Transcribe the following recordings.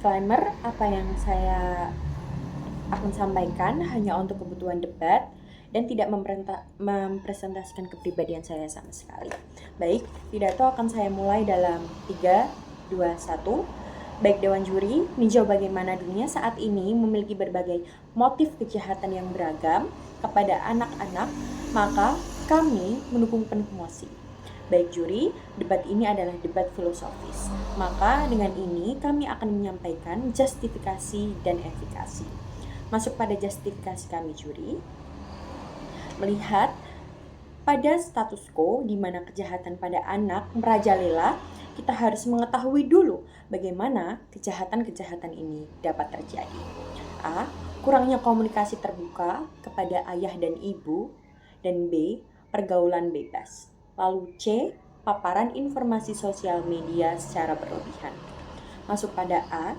Disclaimer, apa yang saya akan sampaikan hanya untuk kebutuhan debat dan tidak mempresentasikan kepribadian saya sama sekali. Baik, pidato akan saya mulai dalam 3, 2, 1. Baik Dewan Juri, meninjau bagaimana dunia saat ini memiliki berbagai motif kejahatan yang beragam kepada anak-anak, maka kami mendukung penuh mosi. Baik juri, debat ini adalah debat filosofis. Maka dengan ini kami akan menyampaikan justifikasi dan efikasi. Masuk pada justifikasi kami juri. Melihat pada status quo di mana kejahatan pada anak merajalela, kita harus mengetahui dulu bagaimana kejahatan-kejahatan ini dapat terjadi. A. Kurangnya komunikasi terbuka kepada ayah dan ibu. Dan B. Pergaulan bebas. Lalu C. Paparan informasi sosial media secara berlebihan. Masuk pada A.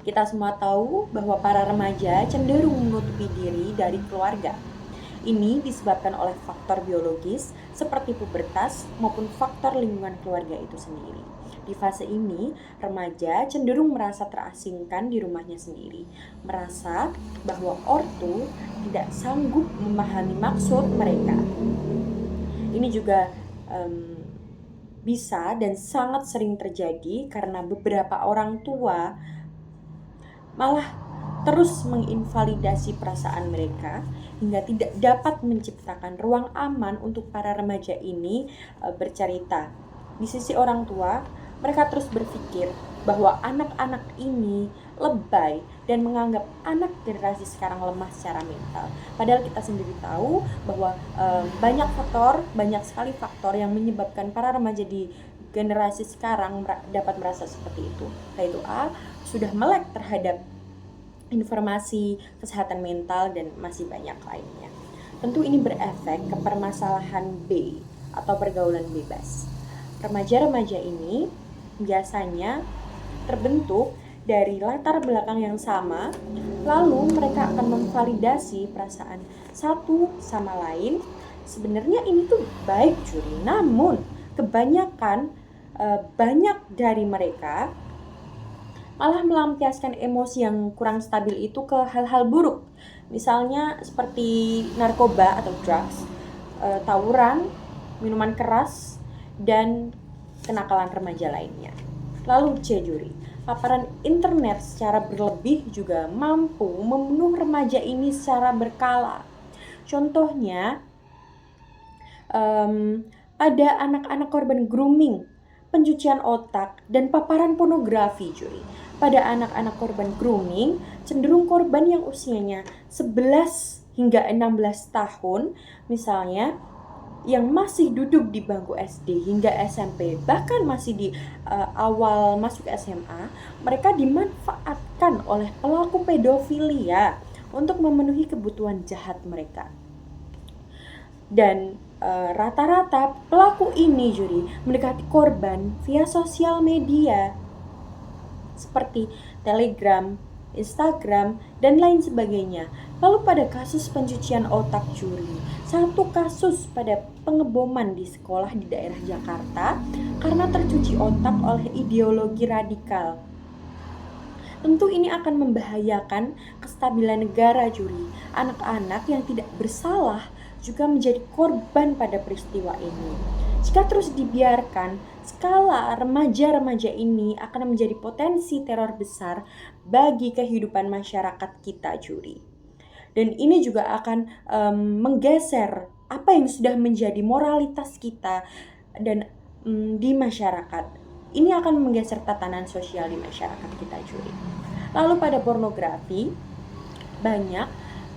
Kita semua tahu bahwa para remaja cenderung menutupi diri dari keluarga. Ini disebabkan oleh faktor biologis seperti pubertas maupun faktor lingkungan keluarga itu sendiri. Di fase ini, remaja cenderung merasa terasingkan di rumahnya sendiri, merasa bahwa ortu tidak sanggup memahami maksud mereka. Ini juga bisa dan sangat sering terjadi karena beberapa orang tua malah terus menginvalidasi perasaan mereka hingga tidak dapat menciptakan ruang aman untuk para remaja ini bercerita. Di sisi orang tua, mereka terus berpikir bahwa anak-anak ini lebay dan menganggap anak generasi sekarang lemah secara mental. Padahal kita sendiri tahu bahwa banyak sekali faktor yang menyebabkan para remaja di generasi sekarang dapat merasa seperti itu. Yaitu A, sudah melek terhadap informasi kesehatan mental dan masih banyak lainnya. Tentu ini berefek ke permasalahan B atau pergaulan bebas. Remaja-remaja ini biasanya terbentuk dari latar belakang yang sama, lalu mereka akan memvalidasi perasaan satu sama lain. Sebenarnya ini tuh baik juri, namun kebanyakan banyak dari mereka malah melampiaskan emosi yang kurang stabil itu ke hal-hal buruk. Misalnya seperti narkoba atau drugs, tawuran, minuman keras, dan kenakalan remaja lainnya. Lalu C juri, paparan internet secara berlebih juga mampu membunuh remaja ini secara berkala. Contohnya, ada anak-anak korban grooming, pencucian otak, dan paparan pornografi juri. Pada anak-anak korban grooming, cenderung korban yang usianya 11 hingga 16 tahun, misalnya yang masih duduk di bangku SD hingga SMP, bahkan masih di awal masuk SMA, mereka dimanfaatkan oleh pelaku pedofilia untuk memenuhi kebutuhan jahat mereka. Dan rata-rata pelaku ini juri mendekati korban via sosial media seperti Telegram, Instagram, dan lain sebagainya. Lalu pada kasus pencucian otak juri, satu kasus pada pengeboman di sekolah di daerah Jakarta karena tercuci otak oleh ideologi radikal. Tentu ini akan membahayakan kestabilan negara juri. Anak-anak yang tidak bersalah juga menjadi korban pada peristiwa ini. Jika terus dibiarkan, skala remaja-remaja ini akan menjadi potensi teror besar bagi kehidupan masyarakat kita juri. Dan ini juga akan menggeser apa yang sudah menjadi moralitas kita dan di masyarakat. Ini akan menggeser tatanan sosial di masyarakat kita juri. Lalu pada pornografi, banyak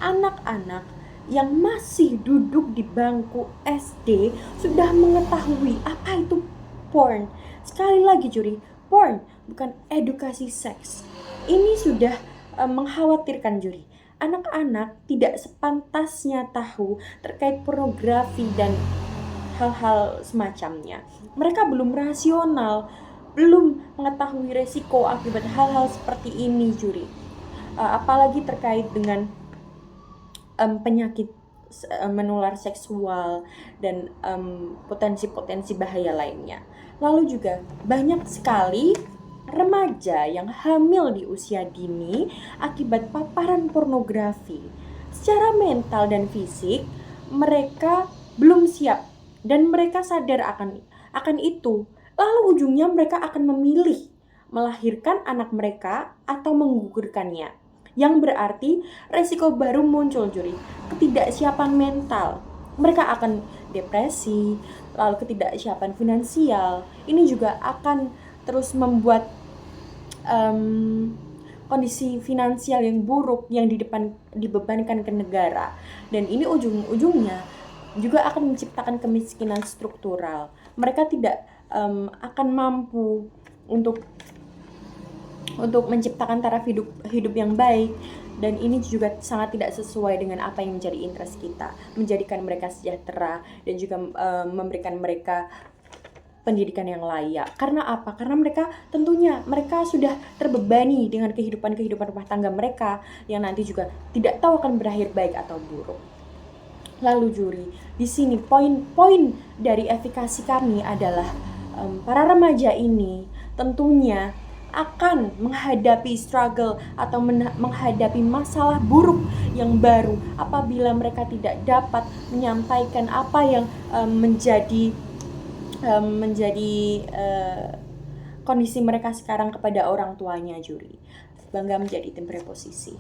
anak-anak yang masih duduk di bangku SD sudah mengetahui apa itu porn. Sekali lagi juri, porn bukan edukasi seks. Ini sudah mengkhawatirkan juri. Anak-anak tidak sepantasnya tahu terkait pornografi dan hal-hal semacamnya. Mereka belum rasional, belum mengetahui resiko akibat hal-hal seperti ini juri. Apalagi terkait dengan penyakit menular seksual dan potensi-potensi bahaya lainnya. Lalu juga banyak sekali remaja yang hamil di usia dini akibat paparan pornografi. Secara mental dan fisik, mereka belum siap dan mereka sadar akan itu. Lalu ujungnya mereka akan memilih melahirkan anak mereka atau menggugurkannya. Yang berarti resiko baru muncul, Juri. Ketidaksiapan mental. Mereka akan depresi, lalu ketidaksiapan finansial. Ini juga akan terus membuat kondisi finansial yang buruk yang dibebankan ke negara, dan ini ujung-ujungnya juga akan menciptakan kemiskinan struktural. Mereka tidak akan mampu untuk menciptakan taraf hidup yang baik, dan ini juga sangat tidak sesuai dengan apa yang menjadi interest kita, menjadikan mereka sejahtera dan juga memberikan mereka pendidikan yang layak. Karena apa? Karena mereka sudah terbebani dengan kehidupan rumah tangga mereka yang nanti juga tidak tahu akan berakhir baik atau buruk. Lalu Juri, di sini poin-poin dari efikasi kami adalah para remaja ini tentunya akan menghadapi struggle atau menghadapi masalah buruk yang baru apabila mereka tidak dapat menyampaikan apa yang menjadi kondisi mereka sekarang kepada orang tuanya, Juri. Bangga menjadi tim preposisi.